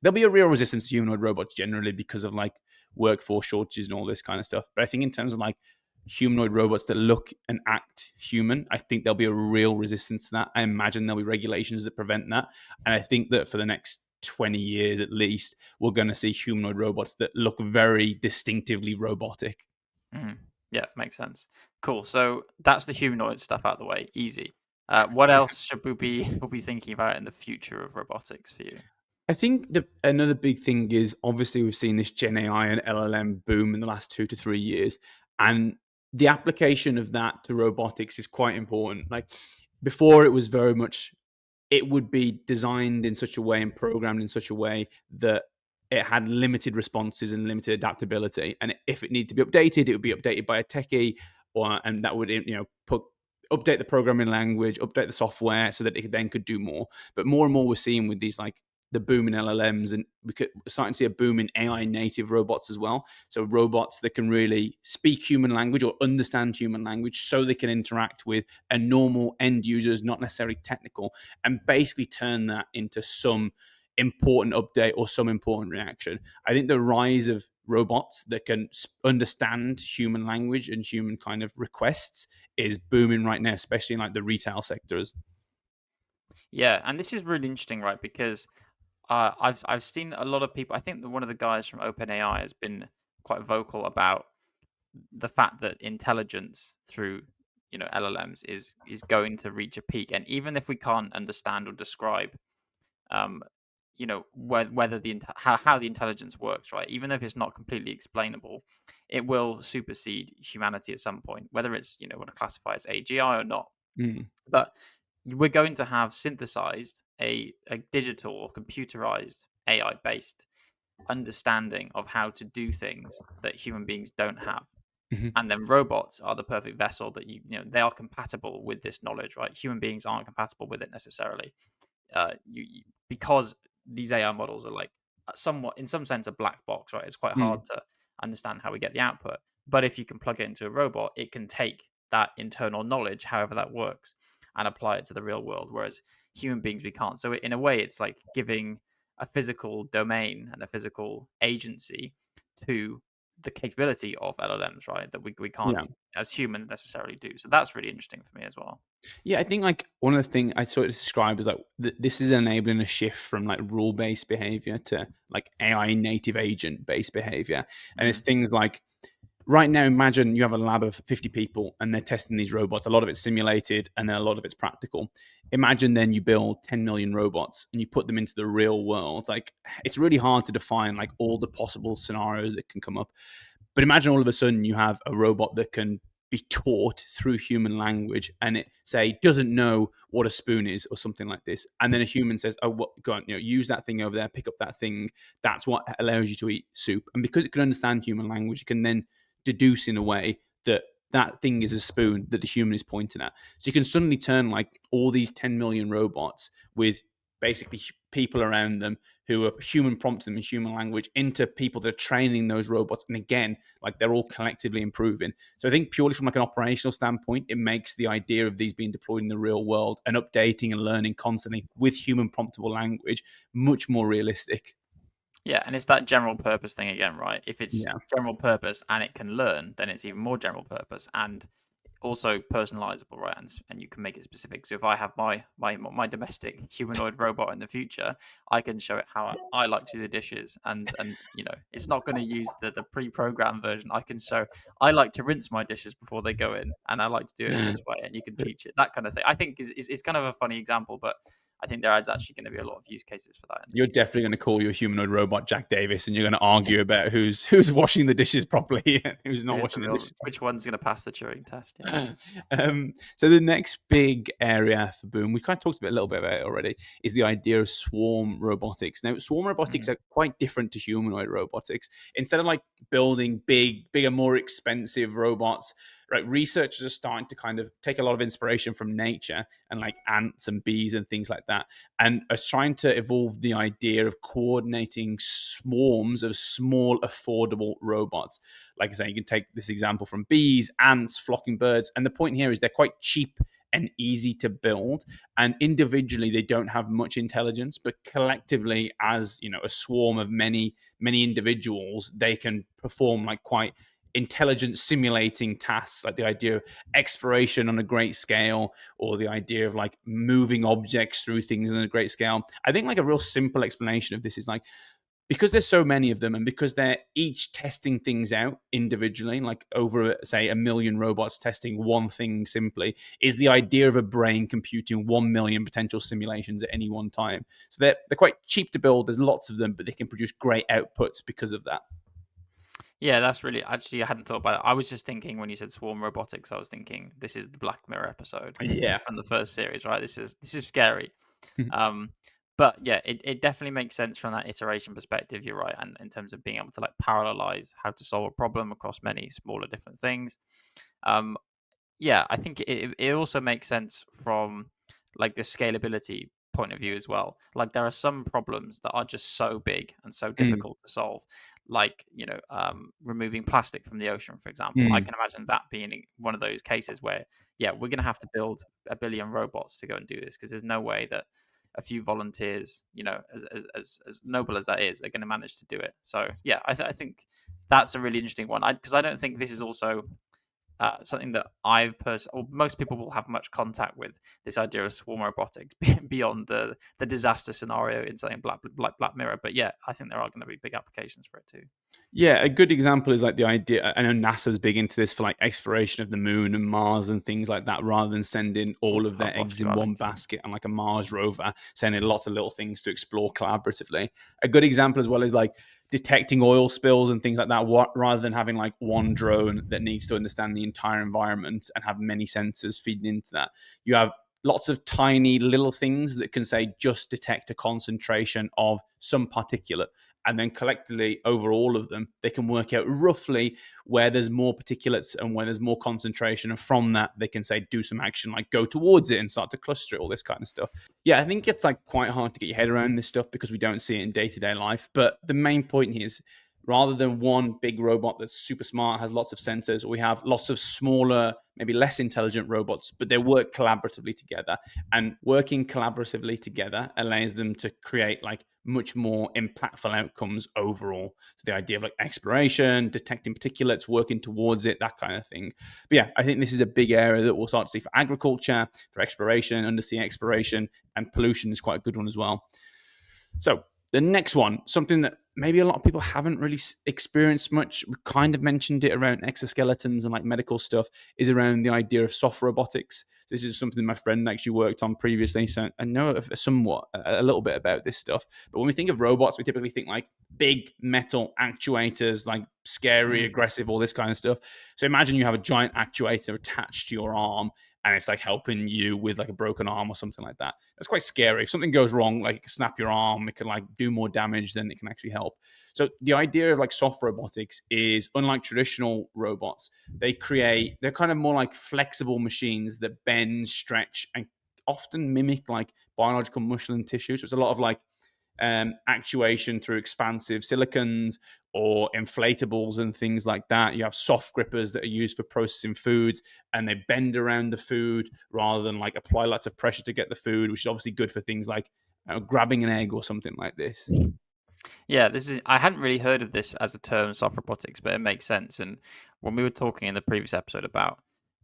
There'll be a real resistance to humanoid robots generally because of like workforce shortages and all this kind of stuff. But I think in terms of like humanoid robots that look and act human, I think there'll be a real resistance to that. I imagine there'll be regulations that prevent that. And I think that for the next 20 years at least, we're going to see humanoid robots that look very distinctively robotic. Mhm. Yeah, makes sense. Cool. So that's the humanoid stuff out the way. Easy. What else should we be we'll be thinking about in the future of robotics for you? I think another big thing is obviously we've seen this Gen AI and LLM boom in the last 2 to 3 years, and the application of that to robotics is quite important. Like before, it was very much it would be designed in such a way and programmed in such a way that it had limited responses and limited adaptability. And if it needed to be updated, it would be updated by a techie, and that would put update the programming language, update the software so that it then could do more. But more and more we're seeing with these like the boom in LLMs, and we're starting to see a boom in AI native robots as well. So robots that can really speak human language or understand human language so they can interact with a normal end users, not necessarily technical, and basically turn that into some important update or some important reaction. I think the rise of robots that can understand human language and human kind of requests is booming right now, especially in like the retail sectors. Yeah, and this is really interesting, right? Because I've seen a lot of people. I think that one of the guys from OpenAI has been quite vocal about the fact that intelligence through LLMs is going to reach a peak, and even if we can't understand or describe um whether how the intelligence works, right, even if it's not completely explainable, it will supersede humanity at some point, whether it's want to classify as AGI or not. Mm. But we're going to have synthesized a digital or computerized AI based understanding of how to do things that human beings don't have. Mhm. And then robots are the perfect vessel that they are compatible with this knowledge, right? Human beings aren't compatible with it necessarily. Because these AI models are like somewhat, in some sense, a black box, right? It's quite Mm. hard to understand how we get the output. But if you can plug it into a robot, it can take that internal knowledge, however that works, and apply it to the real world. Whereas human beings, we can't. So in a way, it's like giving a physical domain and a physical agency to the capability of LLMs, right? That we can't Yeah. as humans necessarily do. So that's really interesting for me as well. Yeah, I think like one of the things I sort of describe as like this is enabling a shift from like rule based behavior to like AI native agent based behavior. And it's Mm. things like right now, imagine you have a lab of 50 people and they're testing these robots. A lot of it's simulated and then a lot of it's practical. Imagine then you build 10 million robots and you put them into the real world. Like it's really hard to define like all the possible scenarios that can come up. But imagine all of a sudden you have a robot that can be taught through human language and it say doesn't know what a spoon is or something like this, and then a human says, oh, what, go on, use that thing over there, pick up that thing, that's what allows you to eat soup. And because it can understand human language, it can then deduce in a way that that thing is a spoon that the human is pointing at. So you can suddenly turn like all these 10 million robots with basically people around them who are human prompting them in human language into people that are training those robots. And again, like they're all collectively improving. So I think purely from like an operational standpoint, it makes the idea of these being deployed in the real world and updating and learning constantly with human promptable language much more realistic. Yeah, and it's that general purpose thing again, right? If it's Yeah. general purpose and it can learn, then it's even more general purpose and also personalizable, right? And you can make it specific. So if I have my domestic humanoid robot in the future, I can show it how I like to do the dishes, and it's not going to use the pre-programmed version. I can show I like to rinse my dishes before they go in, and I like to do it in this way, and you can teach it that kind of thing. I think is kind of a funny example, but I think there is actually going to be a lot of use cases for that in the You're future. definitely going to call your humanoid robot Jack Davis, and you're going to argue about who's washing the dishes properly and who's not washing the dishes. Which one's going to pass the Turing test? Yeah. So the next big area for Boom, we kind of talked a little bit about it already, is the idea of swarm robotics. Now, swarm robotics are quite different to humanoid robotics. Instead of like building bigger, more expensive robots, right? Researchers are starting to kind of take a lot of inspiration from nature and like ants and bees and things like that, and are trying to evolve the idea of coordinating swarms of small, affordable robots. Like I say, you can take this example from bees, ants, flocking birds, and the point here is they're quite cheap and easy to build, and individually they don't have much intelligence, but collectively, as you know, a swarm of many individuals, they can perform like quite intelligent simulating tasks, like the idea of exploration on a great scale, or the idea of like moving objects through things on a great scale. I think like a real simple explanation of this is like, because there's so many of them, and because they're each testing things out individually, like over, say, 1 million robots testing one thing simply, is the idea of a brain computing 1 million potential simulations at any one time. So they're quite cheap to build. There's lots of them, but they can produce great outputs because of that. Yeah, that's really actually I hadn't thought about it. I was just thinking when you said swarm robotics, I was thinking this is the Black Mirror episode Yeah. from the first series, right? This is scary. But yeah, it definitely makes sense from that iteration perspective. You're right, and in terms of being able to like parallelize how to solve a problem across many smaller different things. Yeah, I think it also makes sense from like the scalability point of view as well. Like there are some problems that are just so big and so difficult to solve, like removing plastic from the ocean, for example. I can imagine that being one of those cases where we're going to have to build 1 billion robots to go and do this, because there's no way that a few volunteers, as noble as that is, are going to manage to do it. So yeah, I think that's a really interesting one, because I don't think this is also something that or most people will have much contact with, this idea of swarm robotics beyond the disaster scenario in something like Black Mirror. But yeah, I think there are going to be big applications for it too. Yeah, a good example is like the idea. I know NASA's big into this for like exploration of the moon and Mars and things like that, rather than sending all of their eggs in one basket and like a Mars rover, sending lots of little things to explore collaboratively. A good example as well is like detecting oil spills and things like that, rather than having like one drone that needs to understand the entire environment and have many sensors feeding into that. You have lots of tiny little things that can say just detect a concentration of some particulate, and then collectively over all of them, they can work out roughly where there's more particulates and where there's more concentration. And from that, they can say, do some action, like go towards it and start to cluster it, all this kind of stuff. Yeah, I think it's like quite hard to get your head around this stuff because we don't see it in day-to-day life. But the main point here is, rather than one big robot that's super smart, has lots of sensors, we have lots of smaller, maybe less intelligent robots, but they work collaboratively together. And working collaboratively together allows them to create like much more impactful outcomes overall. So the idea of like exploration, detecting particulates, working towards it, that kind of thing. But yeah, I think this is a big area that we'll start to see for agriculture, for exploration, undersea exploration, and pollution is quite a good one as well. So the next one, something that maybe a lot of people haven't really experienced much, we kind of mentioned it around exoskeletons and like medical stuff, is around the idea of soft robotics. This is something my friend actually worked on previously, so I know somewhat, a little bit about this stuff. But when we think of robots, we typically think like big metal actuators, like scary, aggressive, all this kind of stuff. So imagine you have a giant actuator attached to your arm, and it's like helping you with like a broken arm or something like that. That's quite scary. If something goes wrong, like it can snap your arm, it can like do more damage than it can actually help. So the idea of like soft robotics is, unlike traditional robots, they're kind of more like flexible machines that bend, stretch, and often mimic like biological muscle and tissue. So it's a lot of like actuation through expansive silicons or inflatables and things like that. You have soft grippers that are used for processing foods, and they bend around the food rather than like apply lots of pressure to get the food, which is obviously good for things like grabbing an egg or something like this. Yeah, I hadn't really heard of this as a term, soft robotics, but it makes sense. And when we were talking in the previous episode about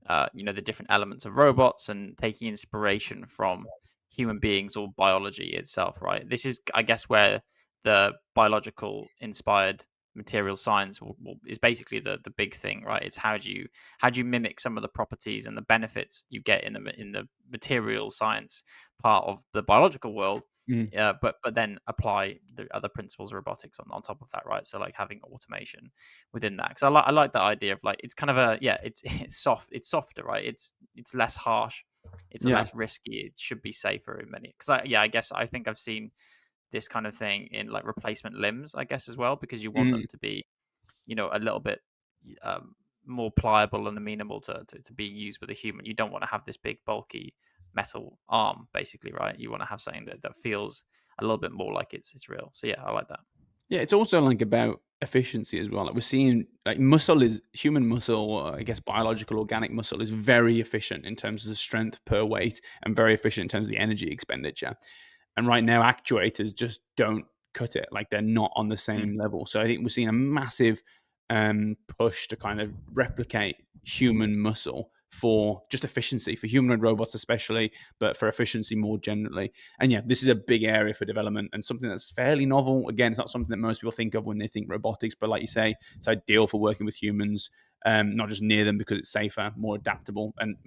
the different elements of robots and taking inspiration from human beings or biology itself, right? This is, I guess, where the biological inspired material science is basically the big thing, right? It's how do you mimic some of the properties and the benefits you get in the material science part of the biological world, Mm. but then apply the other principles of robotics on top of that, right? So like having automation within that, because I like that idea of like, it's kind of a, yeah, it's softer, right? It's less harsh, it's a Yeah. less risky, it should be safer in many, because I guess I think I've seen this kind of thing in like replacement limbs, I guess, as well, because you want Mm. them to be, a little bit um, more pliable and amenable to being used with a human. You don't want to have this big bulky metal arm, basically, right? You want to have something that feels a little bit more like it's real. So yeah, I like that. Yeah, it's also like about efficiency as well. Like we're seeing, like muscle is human muscle, or I guess biological organic muscle is very efficient in terms of the strength per weight and very efficient in terms of the energy expenditure. And right now, actuators just don't cut it. Like they're not on the Mm. same level. So I think we're seeing a massive push to kind of replicate human muscle for just efficiency, for humanoid robots especially, but for efficiency more generally. And yeah, this is a big area for development and something that's fairly novel. Again, it's not something that most people think of when they think robotics, but like you say, it's ideal for working with humans. Not just near them because it's safer, more adaptable, and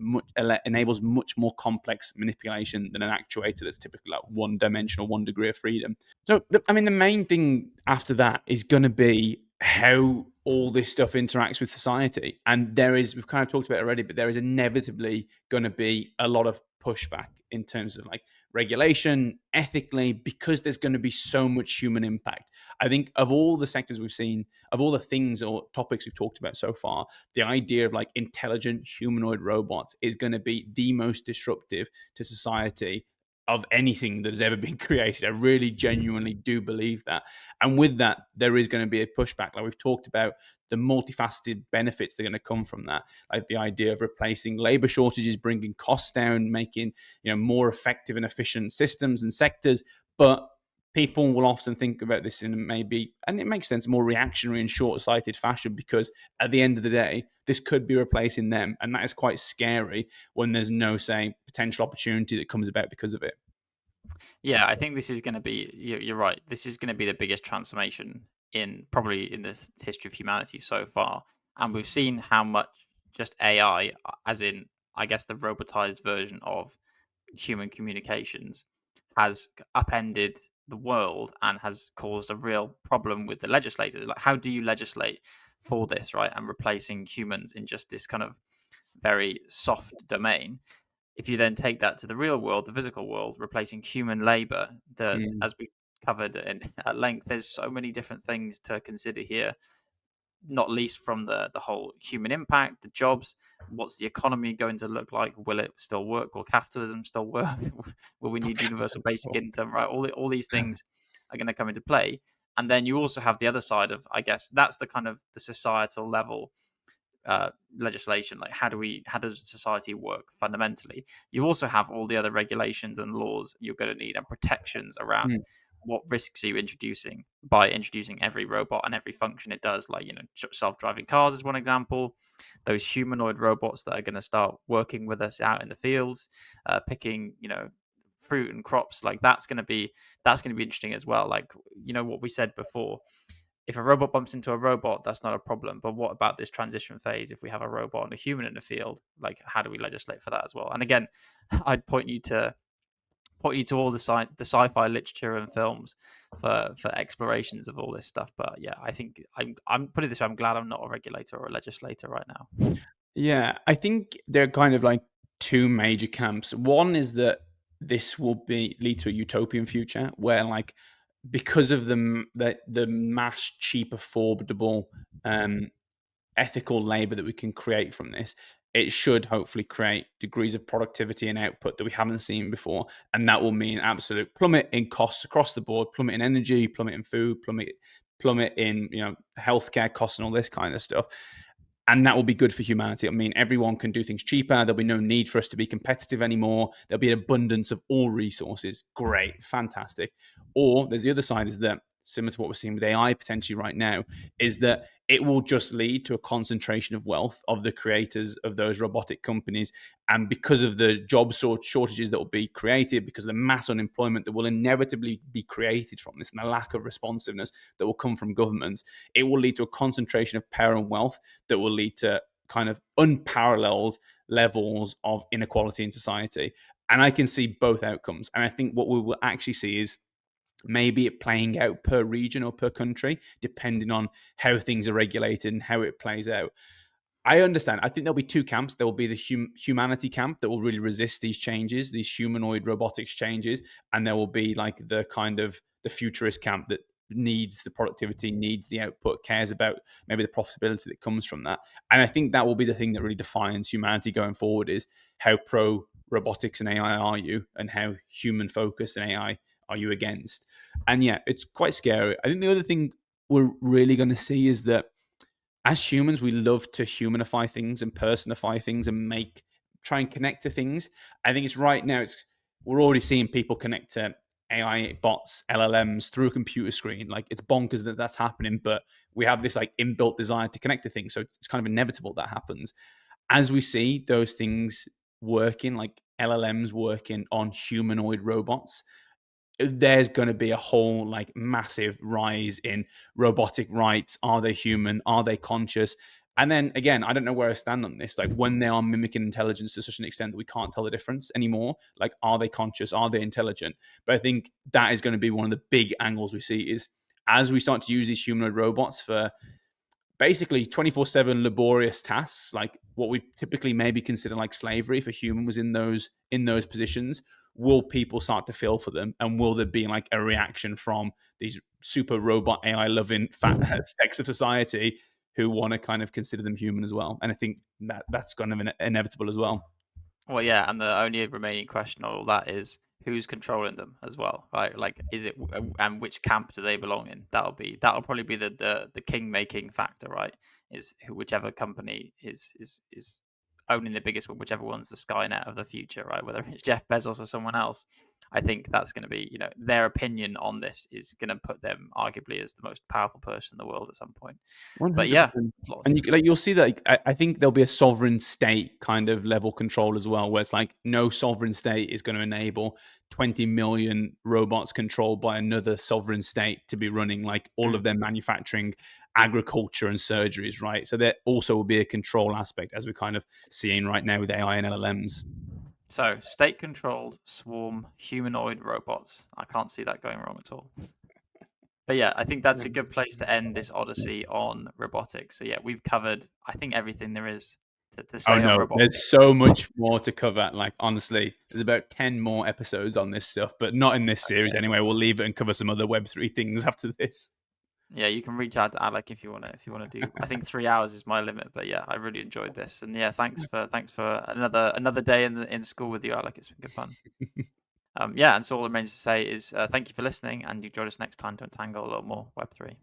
enables much more complex manipulation than an actuator that's typically like one dimensional, one degree of freedom. So, I mean, the main thing after that is going to be how all this stuff interacts with society. And we've kind of talked about it already, but there is inevitably going to be a lot of pushback in terms of like regulation, ethically, because there's going to be so much human impact. I think of all the sectors we've seen, of all the things or topics we've talked about so far, the idea of like intelligent humanoid robots is going to be the most disruptive to society of anything that has ever been created. I really genuinely do believe that. And with that, there is going to be a pushback. Like we've talked about the multifaceted benefits that are going to come from that, like the idea of replacing labor shortages, bringing costs down, making more effective and efficient systems and sectors. But people will often think about this in maybe, and it makes sense, more reactionary and short-sighted fashion, because at the end of the day, this could be replacing them, and that is quite scary when there's no, say, potential opportunity that comes about because of it. Yeah, I think this is going to be, you're right. This is going to be the biggest transformation probably in this history of humanity so far. And we've seen how much just AI, as in, I guess, the robotized version of human communications, has upended the world and has caused a real problem with the legislators. Like, how do you legislate for this, right? And replacing humans in just this kind of very soft domain. If you then take that to the real world, the physical world, replacing human labor, Mm. as we covered at length, there's so many different things to consider here, not least from the whole human impact, the jobs, what's the economy going to look like? Will it still work? Will capitalism still work? Will we need universal basic income? Right, all these things are going to come into play. And then you also have the other side of, I guess, that's the kind of the societal level legislation. Like, how does society work fundamentally? You also have all the other regulations and laws you're going to need, and protections around Mm. what risks are you introducing by introducing every robot and every function it does. Like, self-driving cars is one example. Those humanoid robots that are going to start working with us out in the fields, picking fruit and crops, like that's going to be interesting as well. Like, what we said before, if a robot bumps into a robot, that's not a problem. But what about this transition phase? If we have a robot and a human in the field, like, how do we legislate for that as well? And again, I'd point you to all the sci-fi literature and films for explorations of all this stuff. But yeah, I think I'm putting it this way, I'm glad I'm not a regulator or a legislator right now. Yeah, I think there are kind of like two major camps. One is that this will lead to a utopian future where, like, because of the mass, cheap, affordable, um, ethical labor that we can create from this, it should hopefully create degrees of productivity and output that we haven't seen before. And that will mean absolute plummet in costs across the board, plummet in energy, plummet in food, plummet in healthcare costs and all this kind of stuff. And that will be good for humanity. I mean, everyone can do things cheaper. There'll be no need for us to be competitive anymore. There'll be an abundance of all resources. Great, fantastic. Or there's the other side, is that similar to what we're seeing with AI potentially right now, is that it will just lead to a concentration of wealth of the creators of those robotic companies. And because of the job shortages that will be created, because of the mass unemployment that will inevitably be created from this, and the lack of responsiveness that will come from governments, it will lead to a concentration of power and wealth that will lead to kind of unparalleled levels of inequality in society. And I can see both outcomes. And I think what we will actually see is maybe it playing out per region or per country, depending on how things are regulated and how it plays out. I understand. I think there'll be two camps. There will be the humanity camp that will really resist these changes, these humanoid robotics changes, and there will be like the kind of the futurist camp that needs the productivity, needs the output, cares about maybe the profitability that comes from that. And I think that will be the thing that really defines humanity going forward: is how pro robotics and AI are you, and how human focused and AI are you against. And yeah, it's quite scary. I think the other thing we're really going to see is that as humans, we love to humanify things and personify things and try and connect to things. I think it's right now. We're already seeing people connect to AI bots, LLMs through a computer screen. Like, it's bonkers that that's happening, but we have this like inbuilt desire to connect to things, so it's kind of inevitable that happens. As we see those things working, like LLMs working on humanoid robots, there's going to be a whole like massive rise in robotic rights. Are they human? Are they conscious? And then again, I don't know where I stand on this. Like, when they are mimicking intelligence to such an extent that we can't tell the difference anymore, like, are they conscious? Are they intelligent? But I think that is going to be one of the big angles we see, is as we start to use these humanoid robots for basically 24/7 laborious tasks, like what we typically maybe consider like slavery if a human was in those positions. Will people start to feel for them, and will there be like a reaction from these super robot AI loving fat sects of society who want to kind of consider them human as well? And I think that that's kind of inevitable as well. Well, yeah, and the only remaining question on all that is who's controlling them as well, right? Like, is it and which camp do they belong in? That'll probably be the king making factor, right? Is whichever company is owning the biggest one, whichever one's the Skynet of the future, right? Whether it's Jeff Bezos or someone else. I think that's going to be, their opinion on this is going to put them arguably as the most powerful person in the world at some point. But yeah, 100%. And you'll see that. I think there'll be a sovereign state kind of level control as well, where it's like no sovereign state is going to enable 20 million robots controlled by another sovereign state to be running like all of their manufacturing, agriculture, and surgeries, right? So there also will be a control aspect, as we're kind of seeing right now with AI and LLMs. So, state-controlled swarm humanoid robots. I can't see that going wrong at all. But yeah, I think that's a good place to end this odyssey on robotics. So yeah, we've covered, I think, everything there is to say on robotics. There's so much more to cover. Like, honestly, there's about 10 more episodes on this stuff, but not in this series anyway. We'll leave it and cover some other Web3 things after this. Yeah, you can reach out to Alec if you want to do. I think 3 hours is my limit, but yeah, I really enjoyed this, and yeah, thanks for another day in school with you, Alec. It's been good fun. Yeah, and so all that remains to say is thank you for listening, and you join us next time to untangle a little more Web3.